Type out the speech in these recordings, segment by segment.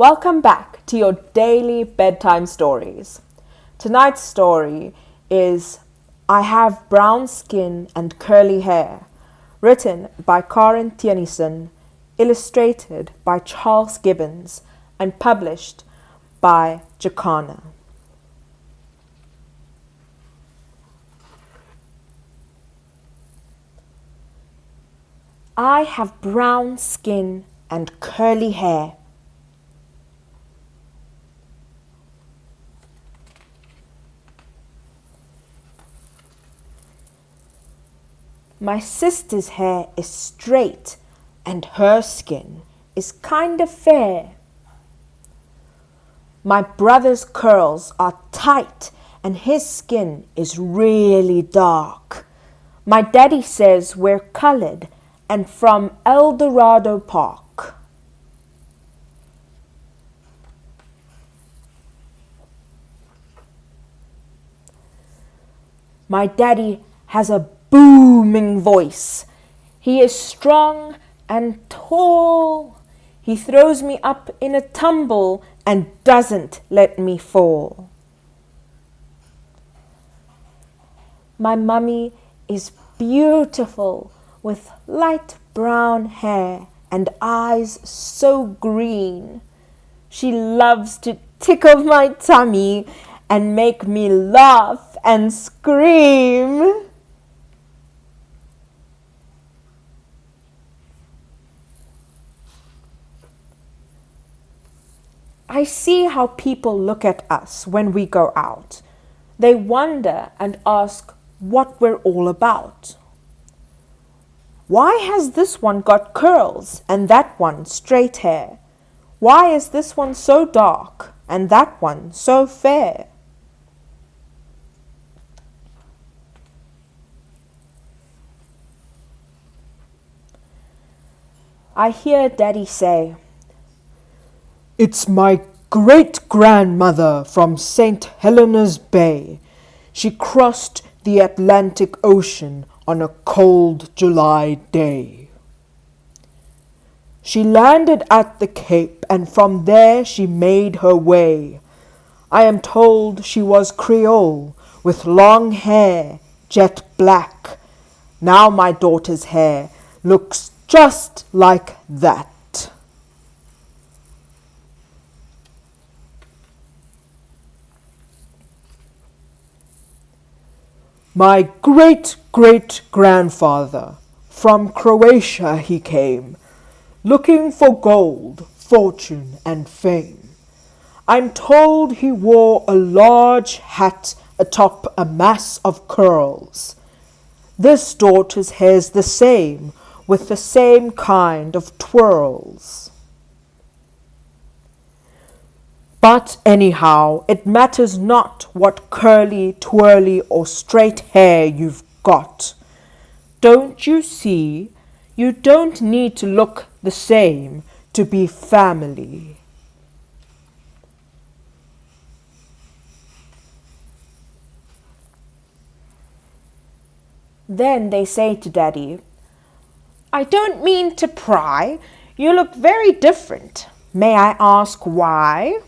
Welcome back to your daily bedtime stories. Tonight's story is I Have Brown Skin and Curly Hair, written by Karen Tienison, illustrated by Charles Gibbons, and published by Jacana. I have brown skin and curly hair. My sister's hair is straight and her skin is kind of fair. My brother's curls are tight and his skin is really dark. My daddy says we're colored and from El Dorado Park. My daddy has a booming voice. He is strong and tall. He throws me up in a tumble and doesn't let me fall. My mummy is beautiful with light brown hair and eyes so green. She loves to tickle my tummy and make me laugh and scream. I see how people look at us when we go out. They wonder and ask what we're all about. Why has this one got curls and that one straight hair? Why is this one so dark and that one so fair? I hear Daddy say, "It's my great-grandmother from St. Helena's Bay. She crossed the Atlantic Ocean on a cold July day. She landed at the Cape and from there she made her way. I am told she was Creole with long hair, jet black. Now my daughter's hair looks just like that." My great-great-grandfather, from Croatia he came, looking for gold, fortune, and fame. I'm told he wore a large hat atop a mass of curls. This daughter's hair's the same, with the same kind of twirls. But anyhow, it matters not what curly, twirly, or straight hair you've got. Don't you see? You don't need to look the same to be family. Then they say to Daddy, I don't mean to pry. You look very different. May I ask why?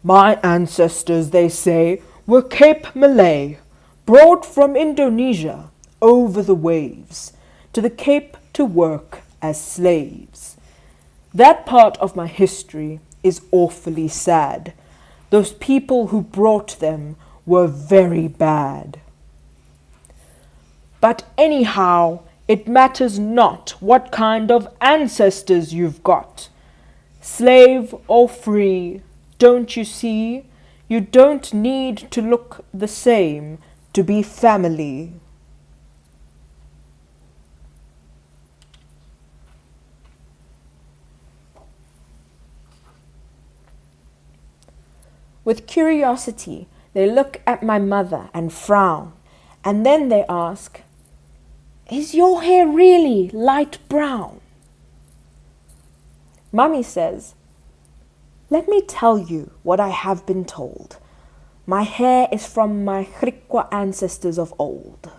My ancestors, they say, were Cape Malay, brought from Indonesia over the waves to the Cape to work as slaves. That part of my history is awfully sad. Those people who brought them were very bad. But anyhow, it matters not what kind of ancestors you've got. Slave or free, don't you see? You don't need to look the same to be family. With curiosity, they look at my mother and frown, and then they ask, Is your hair really light brown? Mummy says, Let me tell you what I have been told. My hair is from my Griqua ancestors of old.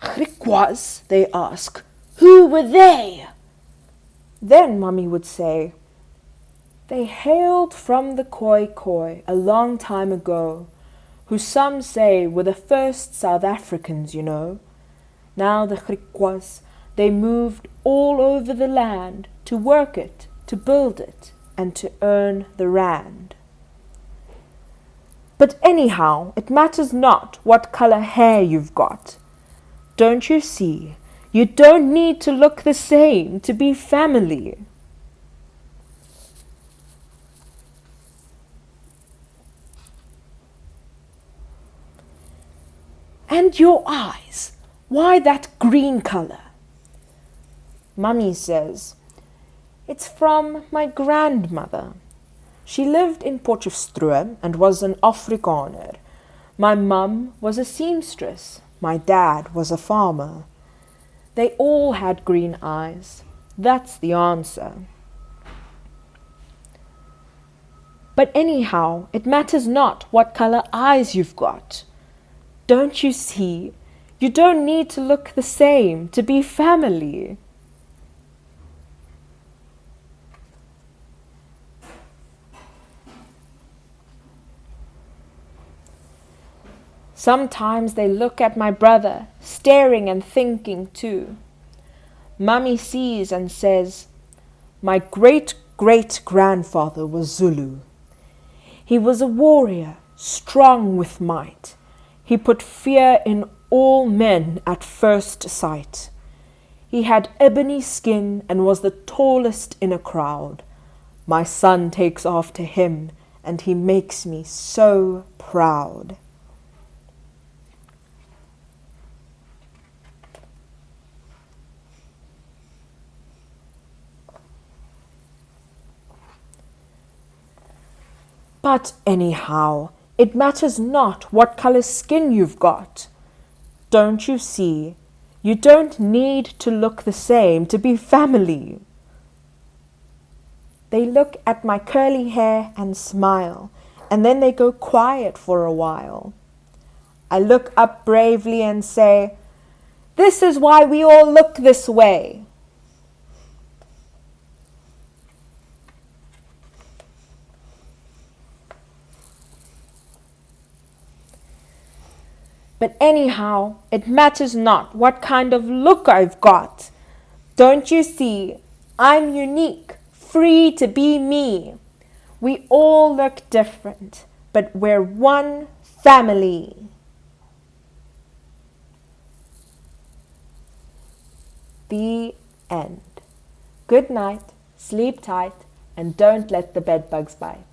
Griquas, they ask. Who were they? Then Mummy would say, they hailed from the Khoi a long time ago, who some say were the first South Africans, you know. Now the Griquas, they moved all over the land to work it, to build it, and to earn the rand. But anyhow, it matters not what colour hair you've got. Don't you see, you don't need to look the same to be family. And your eyes, why that green colour? Mummy says, it's from my grandmother. She lived in Potchefstroom and was an Afrikaner. My mum was a seamstress. My dad was a farmer. They all had green eyes. That's the answer. But anyhow, it matters not what colour eyes you've got. Don't you see? You don't need to look the same to be family. Sometimes they look at my brother, staring and thinking too. Mummy sees and says, my great-great-grandfather was Zulu. He was a warrior, strong with might. He put fear in all men at first sight. He had ebony skin and was the tallest in a crowd. My son takes after him, and he makes me so proud. But anyhow, it matters not what colour skin you've got. Don't you see? You don't need to look the same to be family. They look at my curly hair and smile, and then they go quiet for a while. I look up bravely and say, this is why we all look this way. But anyhow, it matters not what kind of look I've got. Don't you see? I'm unique, free to be me. We all look different, but we're one family. The end. Good night, sleep tight, and don't let the bedbugs bite.